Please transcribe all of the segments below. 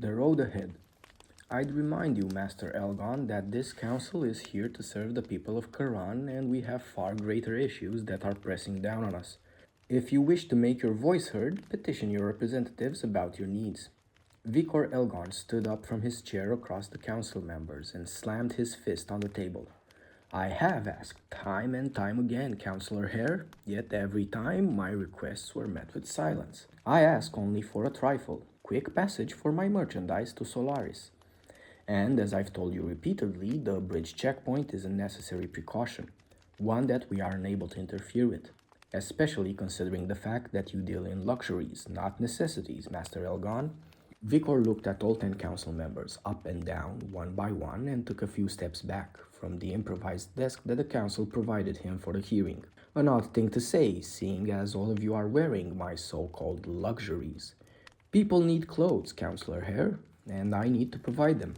The road ahead. I'd remind you, Master Elgon, that this council is here to serve the people of Carran, and we have far greater issues that are pressing down on us. If you wish to make your voice heard, petition your representatives about your needs. Vicor Elgon stood up from his chair across the council members and slammed his fist on the table. I have asked time and time again, Councillor Hare, yet every time my requests were met with silence. I ask only for a trifle, quick passage for my merchandise to Solaris. And as I've told you repeatedly, the bridge checkpoint is a necessary precaution, one that we are unable to interfere with, especially considering the fact that you deal in luxuries, not necessities, Master Elgon. Vicor looked at all 10 council members, up and down, one by one, and took a few steps back from the improvised desk that the council provided him for the hearing. An odd thing to say, seeing as all of you are wearing my so-called luxuries. People need clothes, Councillor Hare, and I need to provide them.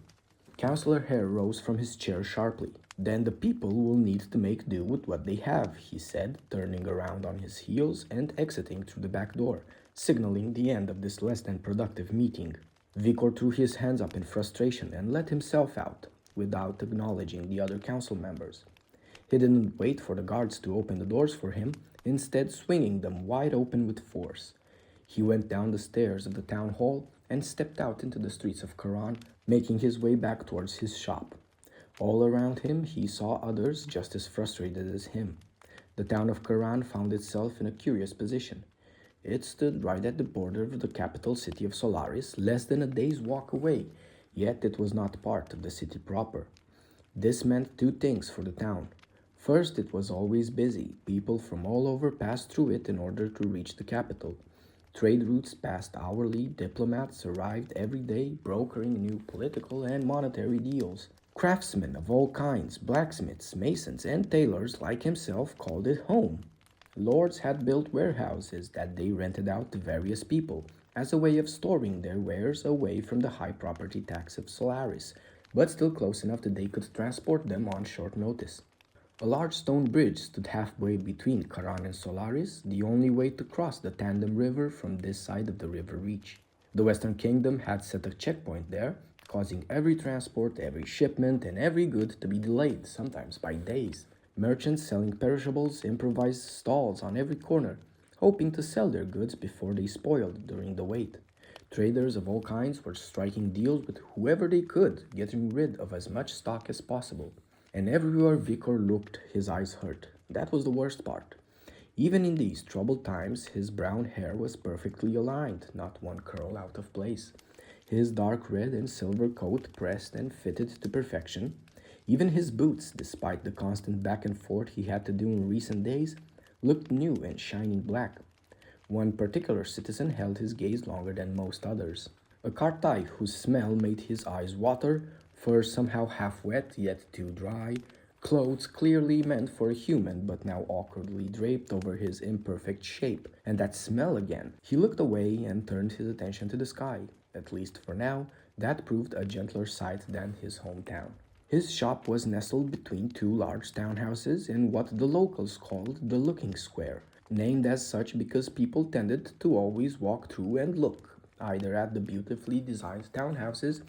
Councillor Hare rose from his chair sharply. Then the people will need to make do with what they have, he said, turning around on his heels and exiting through the back door, signaling the end of this less than productive meeting. Vicor threw his hands up in frustration and let himself out, without acknowledging the other council members. He didn't wait for the guards to open the doors for him, instead swinging them wide open with force. He went down the stairs of the town hall and stepped out into the streets of Carran, making his way back towards his shop. All around him he saw others just as frustrated as him. The town of Carran found itself in a curious position. It stood right at the border of the capital city of Solaris, less than a day's walk away, yet it was not part of the city proper. This meant two things for the town. First, it was always busy. People from all over passed through it in order to reach the capital. Trade routes passed hourly, diplomats arrived every day, brokering new political and monetary deals. Craftsmen of all kinds, blacksmiths, masons, and tailors like himself called it home. Lords had built warehouses that they rented out to various people as a way of storing their wares away from the high property tax of Solaris, but still close enough that they could transport them on short notice. A large stone bridge stood halfway between Carran and Solaris, the only way to cross the Tandem River from this side of the river reach. The Western Kingdom had set a checkpoint there, causing every transport, every shipment, and every good to be delayed, sometimes by days. Merchants selling perishables improvised stalls on every corner, hoping to sell their goods before they spoiled during the wait. Traders of all kinds were striking deals with whoever they could, getting rid of as much stock as possible. And everywhere Vicor looked, his eyes hurt. That was the worst part. Even in these troubled times, his brown hair was perfectly aligned, not one curl out of place. His dark red and silver coat pressed and fitted to perfection. Even his boots, despite the constant back and forth he had to do in recent days, looked new and shining black. One particular citizen held his gaze longer than most others. A Kartai whose smell made his eyes water, fur somehow half wet yet too dry, clothes clearly meant for a human but now awkwardly draped over his imperfect shape, and that smell again. He looked away and turned his attention to the sky. At least for now, that proved a gentler sight than his hometown. His shop was nestled between two large townhouses in what the locals called the Looking Square, named as such because people tended to always walk through and look, either at the beautifully designed townhouses,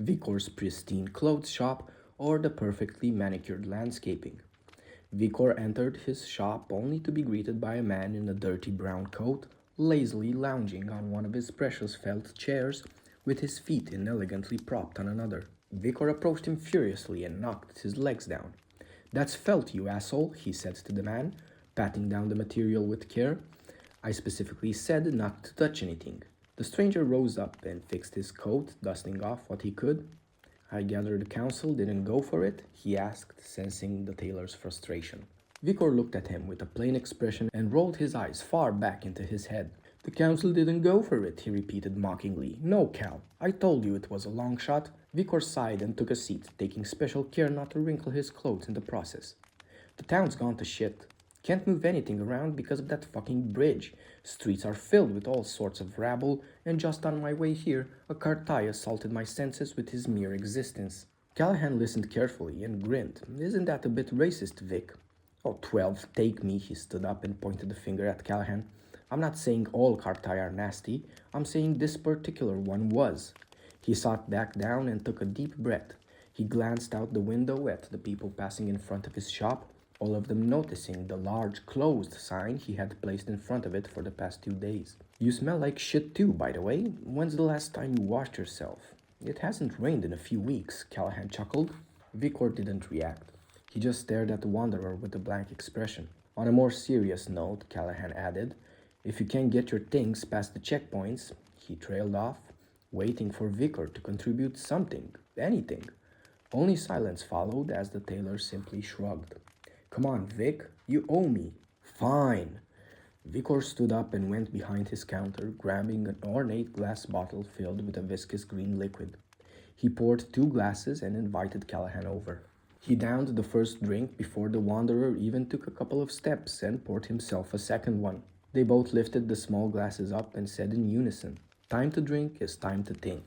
Vicor's pristine clothes shop, or the perfectly manicured landscaping. Vicor entered his shop only to be greeted by a man in a dirty brown coat, lazily lounging on one of his precious felt chairs, with his feet inelegantly propped on another. Vicor approached him furiously and knocked his legs down. "That's felt, you asshole," he said to the man, patting down the material with care. "I specifically said not to touch anything." The stranger rose up and fixed his coat, dusting off what he could. "I gather the council didn't go for it?" he asked, sensing the tailor's frustration. Vicor looked at him with a plain expression and rolled his eyes far back into his head. "The council didn't go for it," he repeated mockingly. "No, Cal, I told you it was a long shot." Vicor sighed and took a seat, taking special care not to wrinkle his clothes in the process. "The town's gone to shit. Can't move anything around because of that fucking bridge. Streets are filled with all sorts of rabble, and just on my way here, a Kartai assaulted my senses with his mere existence." Callahan listened carefully and grinned. "Isn't that a bit racist, Vic?" "Oh, 12, take me," he stood up and pointed a finger at Callahan. "I'm not saying all Kartai are nasty. I'm saying this particular one was." He sat back down and took a deep breath. He glanced out the window at the people passing in front of his shop, all of them noticing the large closed sign he had placed in front of it for the past 2 days. You smell like shit too, by the way. When's the last time you washed yourself? It hasn't rained in a few weeks, Callahan chuckled. Vicor didn't react. He just stared at the wanderer with a blank expression. On a more serious note, Callahan added, if you can't get your things past the checkpoints, he trailed off, waiting for Vicor to contribute something, anything. Only silence followed as the tailor simply shrugged. Come on, Vic, you owe me. Fine. Vicor stood up and went behind his counter, grabbing an ornate glass bottle filled with a viscous green liquid. He poured 2 glasses and invited Callahan over. He downed the first drink before the wanderer even took a couple of steps and poured himself a second one. They both lifted the small glasses up and said in unison, time to drink is time to think.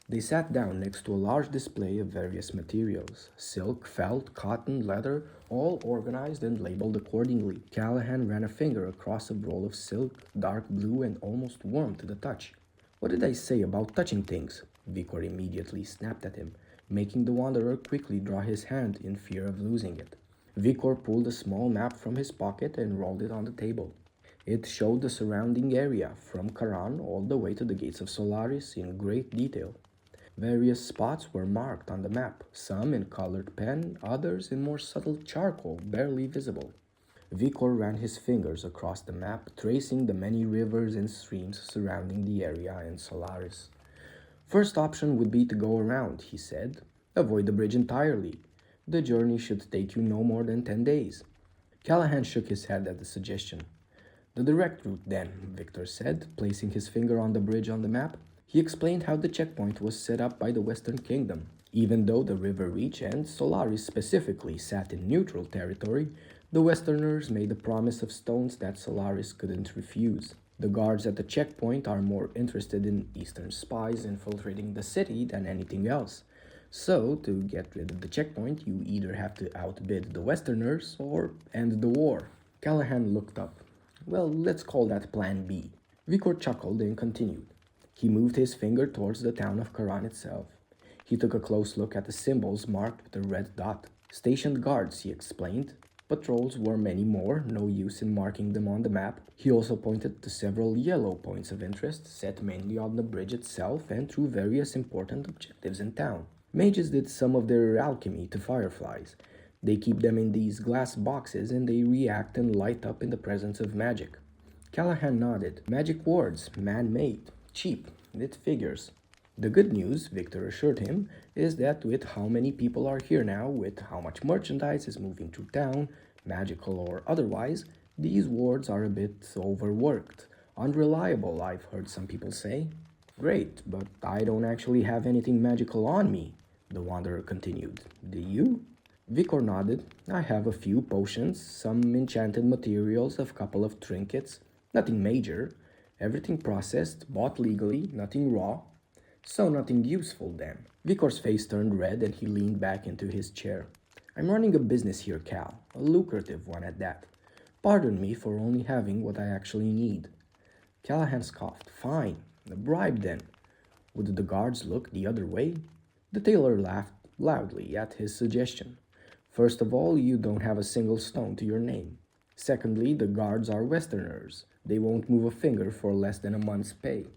They sat down next to a large display of various materials, silk, felt, cotton, leather, all organized and labeled accordingly. Callahan ran a finger across a roll of silk, dark blue and almost warm to the touch. What did I say about touching things? Vicor immediately snapped at him, making the wanderer quickly draw his hand in fear of losing it. Vicor pulled a small map from his pocket and rolled it on the table. It showed the surrounding area, from Carran all the way to the gates of Solaris in great detail. Various spots were marked on the map, some in colored pen, others in more subtle charcoal, barely visible. Vicor ran his fingers across the map, tracing the many rivers and streams surrounding the area in Solaris. First option would be to go around, he said. Avoid the bridge entirely. The journey should take you no more than 10 days. Callahan shook his head at the suggestion. The direct route then, Victor said, placing his finger on the bridge on the map. He explained how the checkpoint was set up by the Western Kingdom. Even though the river reach and Solaris specifically sat in neutral territory, the Westerners made a promise of stones that Solaris couldn't refuse. The guards at the checkpoint are more interested in Eastern spies infiltrating the city than anything else. So, to get rid of the checkpoint, you either have to outbid the Westerners or end the war. Callahan looked up. Well, let's call that Plan B. Vicor chuckled and continued. He moved his finger towards the town of Carran itself. He took a close look at the symbols marked with a red dot. Stationed guards, he explained. Patrols were many more, no use in marking them on the map. He also pointed to several yellow points of interest, set mainly on the bridge itself and through various important objectives in town. Mages did some of their alchemy to fireflies. They keep them in these glass boxes and they react and light up in the presence of magic. Callahan nodded. Magic wards, man-made. Cheap, it figures. The good news, Victor assured him, is that with how many people are here now, with how much merchandise is moving through town, magical or otherwise, these wards are a bit overworked. Unreliable, I've heard some people say. Great, but I don't actually have anything magical on me, the wanderer continued. Do you? Vicor nodded. I have a few potions, some enchanted materials, a couple of trinkets. Nothing major. Everything processed, bought legally, nothing raw. So nothing useful then. Vicor's face turned red and he leaned back into his chair. I'm running a business here, Cal. A lucrative one at that. Pardon me for only having what I actually need. Callahan scoffed. Fine. A bribe then. Would the guards look the other way? The tailor laughed loudly at his suggestion. First of all, you don't have a single stone to your name. Secondly, the guards are Westerners. They won't move a finger for less than a month's pay.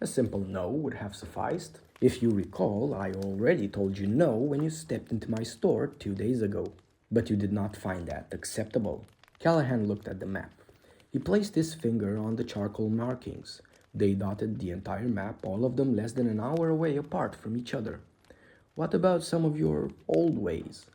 A simple no would have sufficed. If you recall, I already told you no when you stepped into my store 2 days ago. But you did not find that acceptable. Callahan looked at the map. He placed his finger on the charcoal markings. They dotted the entire map, all of them less than an hour away apart from each other. What about some of your old ways?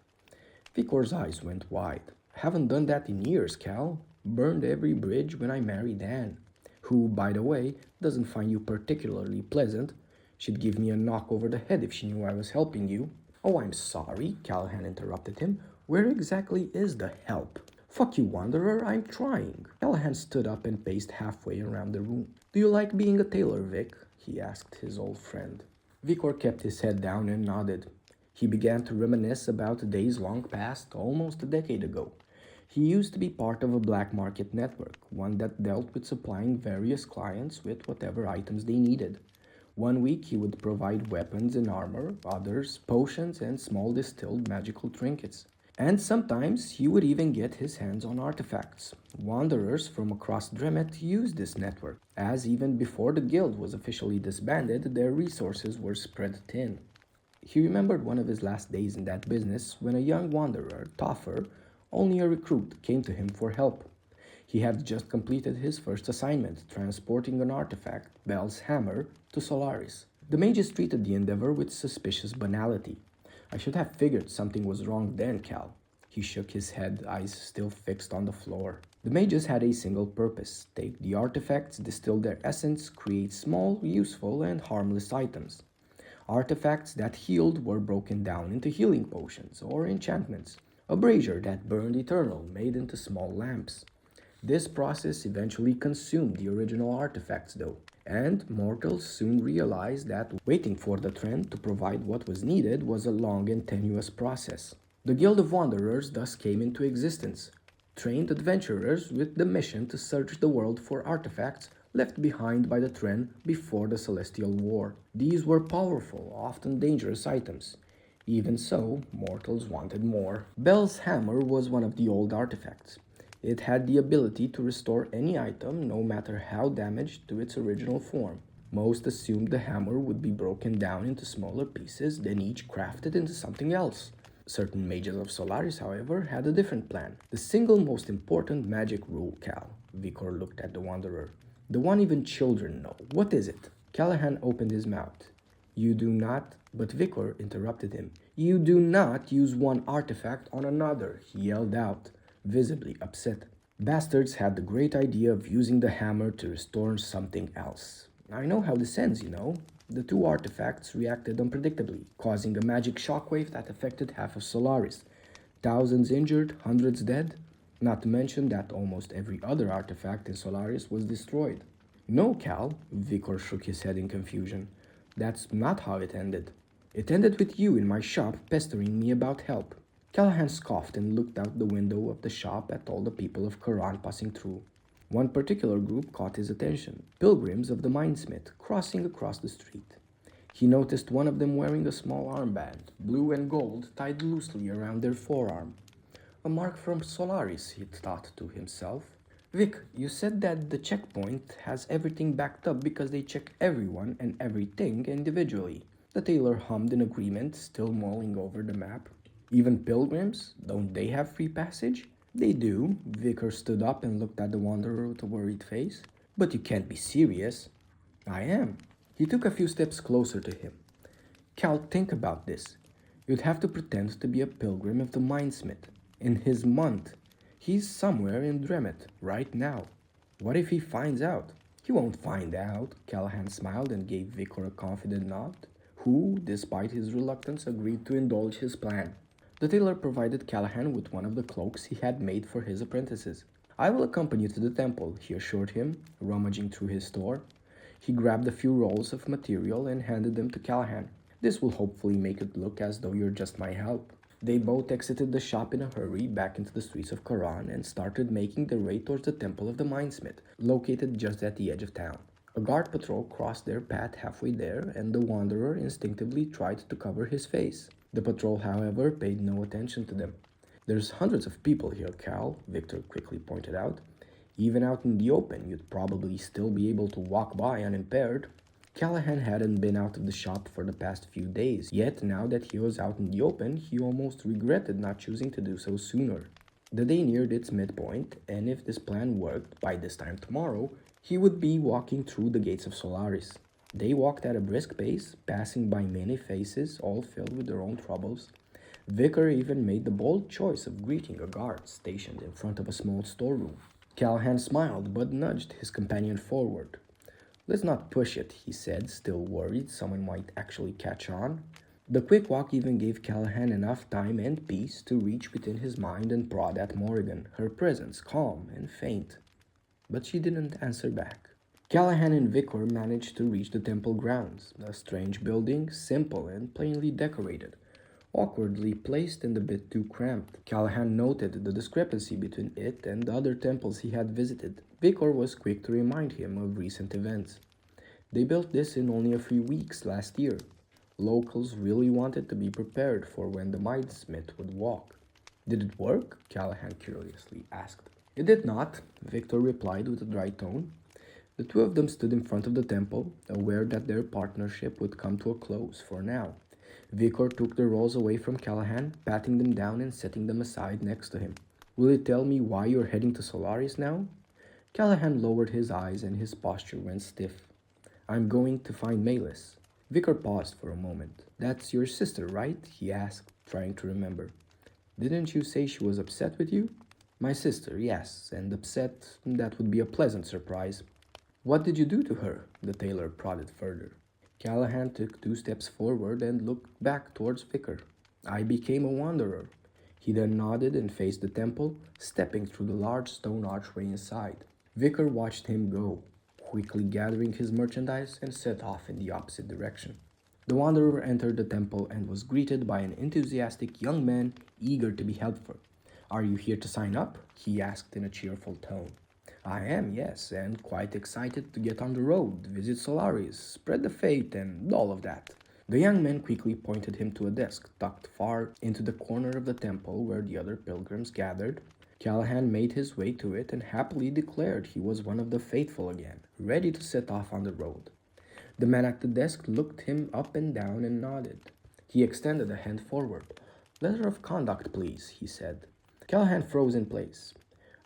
Vicor's eyes went wide. Haven't done that in years, Cal. Burned every bridge when I married Anne, who, by the way, doesn't find you particularly pleasant. She'd give me a knock over the head if she knew I was helping you. Oh, I'm sorry, Callahan interrupted him. Where exactly is the help? Fuck you, Wanderer, I'm trying. Callahan stood up and paced halfway around the room. Do you like being a tailor, Vic? He asked his old friend. Vicor kept his head down and nodded. He began to reminisce about days long past, almost a decade ago. He used to be part of a black market network, one that dealt with supplying various clients with whatever items they needed. One week he would provide weapons and armor, others potions and small distilled magical trinkets. And sometimes he would even get his hands on artifacts. Wanderers from across Dremet used this network, as even before the guild was officially disbanded, their resources were spread thin. He remembered one of his last days in that business when a young wanderer, Toffer, only a recruit, came to him for help. He had just completed his first assignment, transporting an artifact, Bel's hammer, to Solaris. The mages treated the endeavor with suspicious banality. I should have figured something was wrong then, Cal. He shook his head, eyes still fixed on the floor. The mages had a single purpose: take the artifacts, distill their essence, create small, useful, and harmless items. Artifacts that healed were broken down into healing potions or enchantments. A brazier that burned eternal made into small lamps. This process eventually consumed the original artifacts, though, and mortals soon realized that waiting for the trend to provide what was needed was a long and tenuous process. The Guild of Wanderers thus came into existence, trained adventurers with the mission to search the world for artifacts left behind by the Tren before the Celestial War. These were powerful, often dangerous items. Even so, mortals wanted more. Bel's hammer was one of the old artifacts. It had the ability to restore any item, no matter how damaged, to its original form. Most assumed the hammer would be broken down into smaller pieces, then each crafted into something else. Certain mages of Solaris, however, had a different plan. The single most important magic rule, Cal. Vikor looked at the Wanderer. The one even children know. What is it? Callahan opened his mouth. You do not, but Vikor interrupted him. You do not use one artifact on another, he yelled out, visibly upset. Bastards had the great idea of using the hammer to restore something else. I know how this ends, you know. The two artifacts reacted unpredictably, causing a magic shockwave that affected half of Solaris. Thousands injured, hundreds dead. Not to mention that almost every other artifact in Solaris was destroyed. No, Cal, Vikor shook his head in confusion. That's not how it ended. It ended with you in my shop pestering me about help. Callahan scoffed and looked out the window of the shop at all the people of Carran passing through. One particular group caught his attention, pilgrims of the minesmith crossing across the street. He noticed one of them wearing a small armband, blue and gold, tied loosely around their forearm. A mark from Solaris, he thought to himself. Vic, you said that the checkpoint has everything backed up because they check everyone and everything individually. The tailor hummed in agreement, still mulling over the map. Even pilgrims? Don't they have free passage? They do. Vicar stood up and looked at the wanderer with a worried face. But you can't be serious. I am. He took a few steps closer to him. Cal, think about this. You'd have to pretend to be a pilgrim of the minesmith. In his month. He's somewhere in Dremet, right now. What if he finds out? He won't find out. Callahan smiled and gave Vicar a confident nod, who, despite his reluctance, agreed to indulge his plan. The tailor provided Callahan with one of the cloaks he had made for his apprentices. I will accompany you to the temple, he assured him, rummaging through his store. He grabbed a few rolls of material and handed them to Callahan. This will hopefully make it look as though you're just my help. They both exited the shop in a hurry back into the streets of Carran and started making their way towards the Temple of the Minesmith, located just at the edge of town. A guard patrol crossed their path halfway there, and the wanderer instinctively tried to cover his face. The patrol, however, paid no attention to them. There's hundreds of people here, Cal, Victor quickly pointed out. Even out in the open, you'd probably still be able to walk by unimpaired. Callahan hadn't been out of the shop for the past few days, yet now that he was out in the open, he almost regretted not choosing to do so sooner. The day neared its midpoint, and if this plan worked, by this time tomorrow, he would be walking through the gates of Solaris. They walked at a brisk pace, passing by many faces, all filled with their own troubles. Vicar even made the bold choice of greeting a guard stationed in front of a small storeroom. Callahan smiled, but nudged his companion forward. Let's not push it, he said, still worried someone might actually catch on. The quick walk even gave Callahan enough time and peace to reach within his mind and prod at Morrigan, her presence calm and faint. But she didn't answer back. Callahan and Vicar managed to reach the temple grounds, a strange building, simple and plainly decorated, awkwardly placed and a bit too cramped. Callahan noted the discrepancy between it and the other temples he had visited. Vicar was quick to remind him of recent events. They built this in only a few weeks last year. Locals really wanted to be prepared for when the mindsmith would walk. Did it work? Callahan curiously asked. It did not, Victor replied with a dry tone. The two of them stood in front of the temple, aware that their partnership would come to a close for now. Victor took the rolls away from Callahan, patting them down and setting them aside next to him. Will you tell me why you're heading to Solaris now? Callahan lowered his eyes and his posture went stiff. I'm going to find Malis. Vicar paused for a moment. That's your sister, right? He asked, trying to remember. Didn't you say she was upset with you? My sister, yes, and upset, that would be a pleasant surprise. What did you do to her? The tailor prodded further. Callahan took 2 steps forward and looked back towards Vicar. I became a wanderer. He then nodded and faced the temple, stepping through the large stone archway inside. Vicar watched him go, quickly gathering his merchandise and set off in the opposite direction. The wanderer entered the temple and was greeted by an enthusiastic young man eager to be helpful. Are you here to sign up? He asked in a cheerful tone. I am, yes, and quite excited to get on the road, visit Solaris, spread the faith, and all of that. The young man quickly pointed him to a desk tucked far into the corner of the temple where the other pilgrims gathered. Callahan made his way to it and happily declared he was one of the faithful again, ready to set off on the road. The man at the desk looked him up and down and nodded. He extended a hand forward. Letter of conduct, please, he said. Callahan froze in place.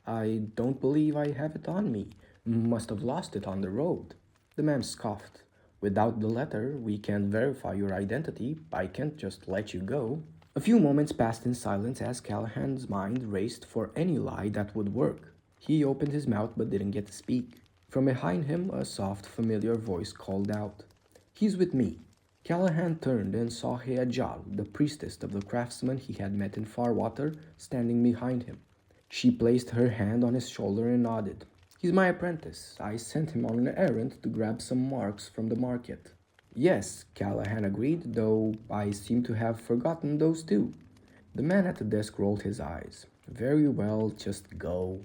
I don't believe I have it on me. Must have lost it on the road. The man scoffed. Without the letter, we can't verify your identity. I can't just let you go. A few moments passed in silence as Callahan's mind raced for any lie that would work. He opened his mouth but didn't get to speak. From behind him, a soft, familiar voice called out, He's with me. Callahan turned and saw Heajal, the priestess of the craftsman he had met in Farwater, standing behind him. She placed her hand on his shoulder and nodded. He's my apprentice. I sent him on an errand to grab some marks from the market. Yes, Callahan agreed, though I seem to have forgotten those too. The man at the desk rolled his eyes. Very well, just go.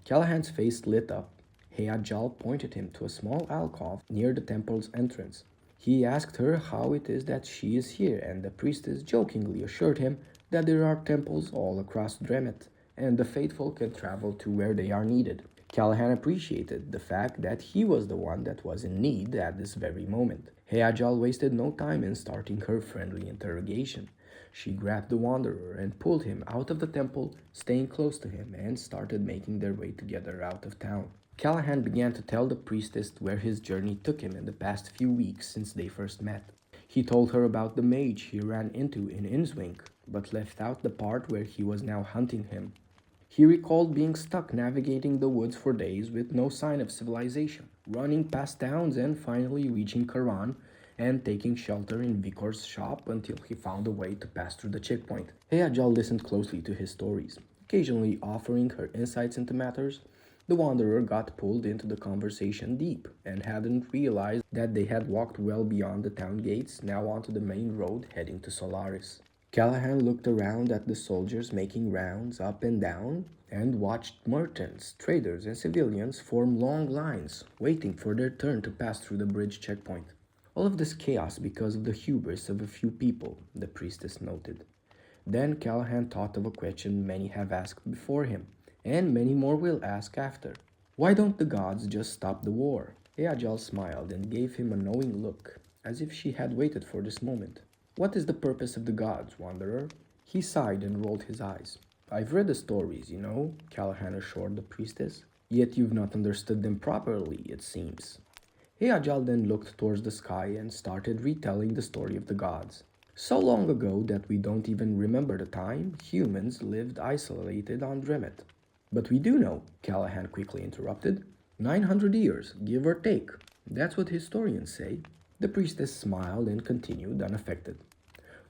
Callahan's face lit up. Heajal pointed him to a small alcove near the temple's entrance. He asked her how it is that she is here, and the priestess jokingly assured him that there are temples all across Dremet, and the faithful can travel to where they are needed. Callahan appreciated the fact that he was the one that was in need at this very moment. Heajal wasted no time in starting her friendly interrogation. She grabbed the wanderer and pulled him out of the temple, staying close to him, and started making their way together out of town. Callahan began to tell the priestess where his journey took him in the past few weeks since they first met. He told her about the mage he ran into in Innswink, but left out the part where he was now hunting him. He recalled being stuck navigating the woods for days with no sign of civilization, running past towns and finally reaching Carran and taking shelter in Vicor's shop until he found a way to pass through the checkpoint. Heajal listened closely to his stories, occasionally offering her insights into matters. The wanderer got pulled into the conversation deep and hadn't realized that they had walked well beyond the town gates, now onto the main road heading to Solaris. Callahan looked around at the soldiers making rounds up and down and watched merchants, traders, and civilians form long lines, waiting for their turn to pass through the bridge checkpoint. All of this chaos because of the hubris of a few people, the priestess noted. Then Callahan thought of a question many have asked before him, and many more will ask after. Why don't the gods just stop the war? Heajal smiled and gave him a knowing look, as if she had waited for this moment. What is the purpose of the gods, wanderer? He sighed and rolled his eyes. I've read the stories, you know, Callahan assured the priestess. Yet you've not understood them properly, it seems. Heajal then looked towards the sky and started retelling the story of the gods. So long ago that we don't even remember the time, humans lived isolated on Dremet. But we do know, Callahan quickly interrupted. 900 years, give or take. That's what historians say. The priestess smiled and continued unaffected.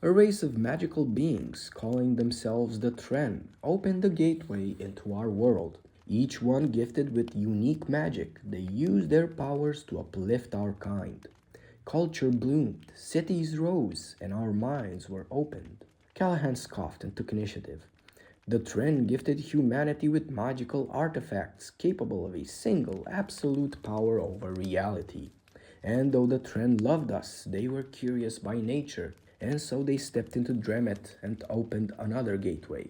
A race of magical beings, calling themselves the Tren, opened the gateway into our world. Each one gifted with unique magic, they used their powers to uplift our kind. Culture bloomed, cities rose, and our minds were opened. Callahan scoffed and took initiative. The Tren gifted humanity with magical artifacts capable of a single absolute power over reality. And though the Tren loved us, they were curious by nature, and so they stepped into Dremet and opened another gateway.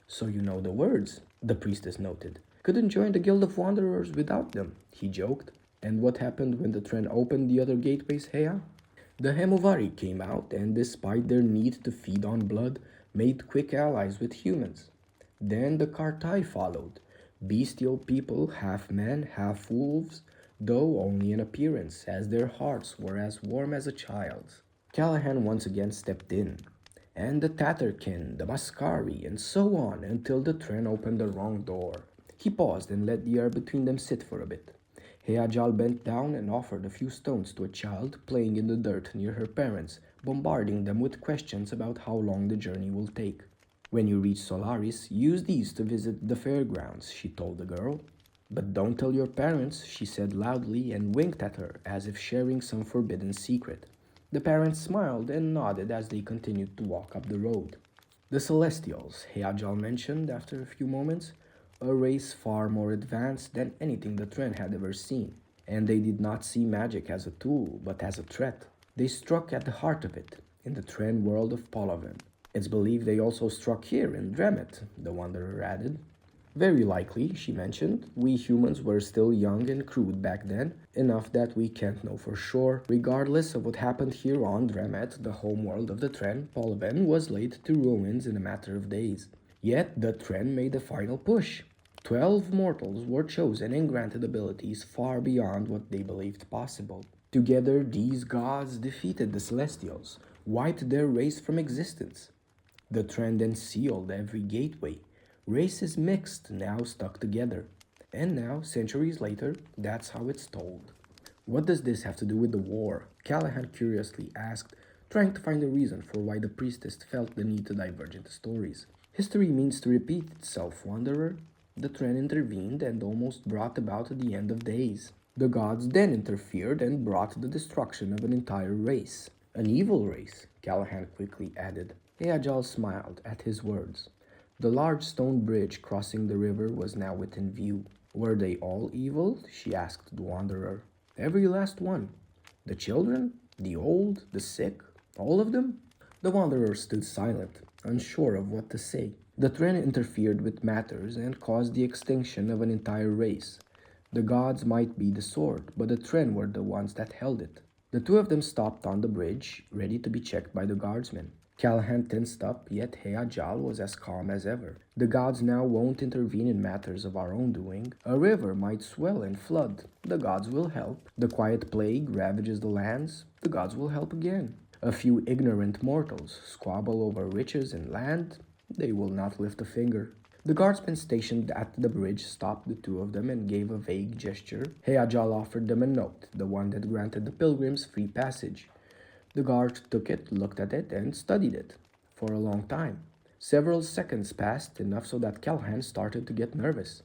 So you know the words, the priestess noted. Couldn't join the Guild of Wanderers without them, he joked. And what happened when the Tren opened the other gateways, Hea? The Hemovari came out and, despite their need to feed on blood, made quick allies with humans. Then the Kartai followed, bestial people, half men, half wolves, though only in appearance, as their hearts were as warm as a child's. Callahan once again stepped in, and the Tatterkin, the Mascari, and so on until the Tren opened the wrong door. He paused and let the air between them sit for a bit. Heajal bent down and offered a few stones to a child playing in the dirt near her parents, bombarding them with questions about how long the journey will take. When you reach Solaris, use these to visit the fairgrounds, she told the girl. But don't tell your parents, she said loudly and winked at her as if sharing some forbidden secret. The parents smiled and nodded as they continued to walk up the road. The Celestials, Heajal mentioned after a few moments, a race far more advanced than anything the Tren had ever seen. And they did not see magic as a tool, but as a threat. They struck at the heart of it, in the Tren world of Polaven. It's believed they also struck here in Dremet, the Wanderer added. Very likely, she mentioned. We humans were still young and crude back then, enough that we can't know for sure. Regardless of what happened here on Dremet, the homeworld of the Tren, Polaven was laid to ruins in a matter of days. Yet the Tren made a final push. 12 mortals were chosen and granted abilities far beyond what they believed possible. Together, these gods defeated the Celestials, wiped their race from existence. The Tren then sealed every gateway. Races mixed, now stuck together. And now, centuries later, that's how it's told. What does this have to do with the war? Callahan curiously asked, trying to find a reason for why the priestess felt the need to diverge into stories. History means to repeat itself, Wanderer. The Tren intervened and almost brought about the end of days. The gods then interfered and brought the destruction of an entire race. An evil race, Callahan quickly added. Heajal smiled at his words. The large stone bridge crossing the river was now within view. Were they all evil? She asked the wanderer. Every last one. The children? The old? The sick? All of them? The wanderer stood silent, unsure of what to say. The Tren interfered with matters and caused the extinction of an entire race. The gods might be the sword, but the Tren were the ones that held it. The two of them stopped on the bridge, ready to be checked by the guardsmen. Callahan tensed up, yet Heajal was as calm as ever. The gods now won't intervene in matters of our own doing. A river might swell and flood. The gods will help. The quiet plague ravages the lands. The gods will help again. A few ignorant mortals squabble over riches and land. They will not lift a finger. The guardsmen stationed at the bridge stopped the two of them and gave a vague gesture. Heajal offered them a note, the one that granted the pilgrims free passage. The guard took it, looked at it, and studied it for a long time. Several seconds passed, enough so that Callahan started to get nervous.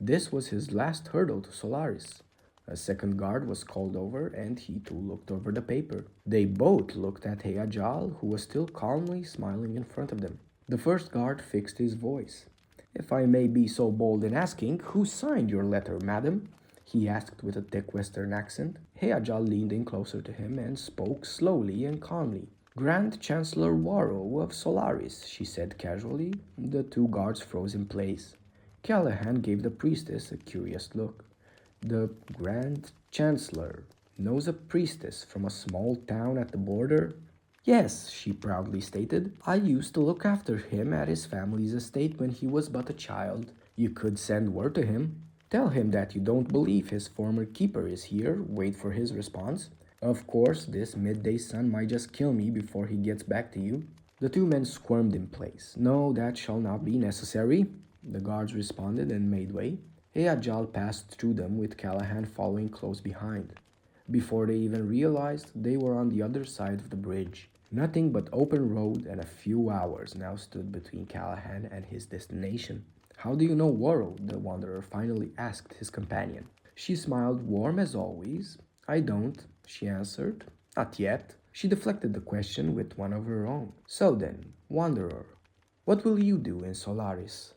This was his last hurdle to Solaris. A second guard was called over, and he too looked over the paper. They both looked at Heajal, who was still calmly smiling in front of them. The first guard fixed his voice. "If I may be so bold in asking, who signed your letter, madam?" he asked with a thick Western accent. Heajal leaned in closer to him and spoke slowly and calmly. "Grand Chancellor Warrow of Solaris," she said casually. The two guards froze in place. Callahan gave the priestess a curious look. The Grand Chancellor knows a priestess from a small town at the border? "Yes," she proudly stated. "I used to look after him at his family's estate when he was but a child. You could send word to him. Tell him that you don't believe his former keeper is here. Wait for his response. Of course, this midday sun might just kill me before he gets back to you." The two men squirmed in place. "No, that shall not be necessary," the guards responded and made way. Heajal passed through them with Callahan following close behind. Before they even realized, they were on the other side of the bridge. Nothing but open road, and a few hours now stood between Callahan and his destination. "How do you know Warrow?" the wanderer finally asked his companion. She smiled, warm as always. "I don't," she answered. "Not yet." She deflected the question with one of her own. "So then, wanderer, what will you do in Solaris?"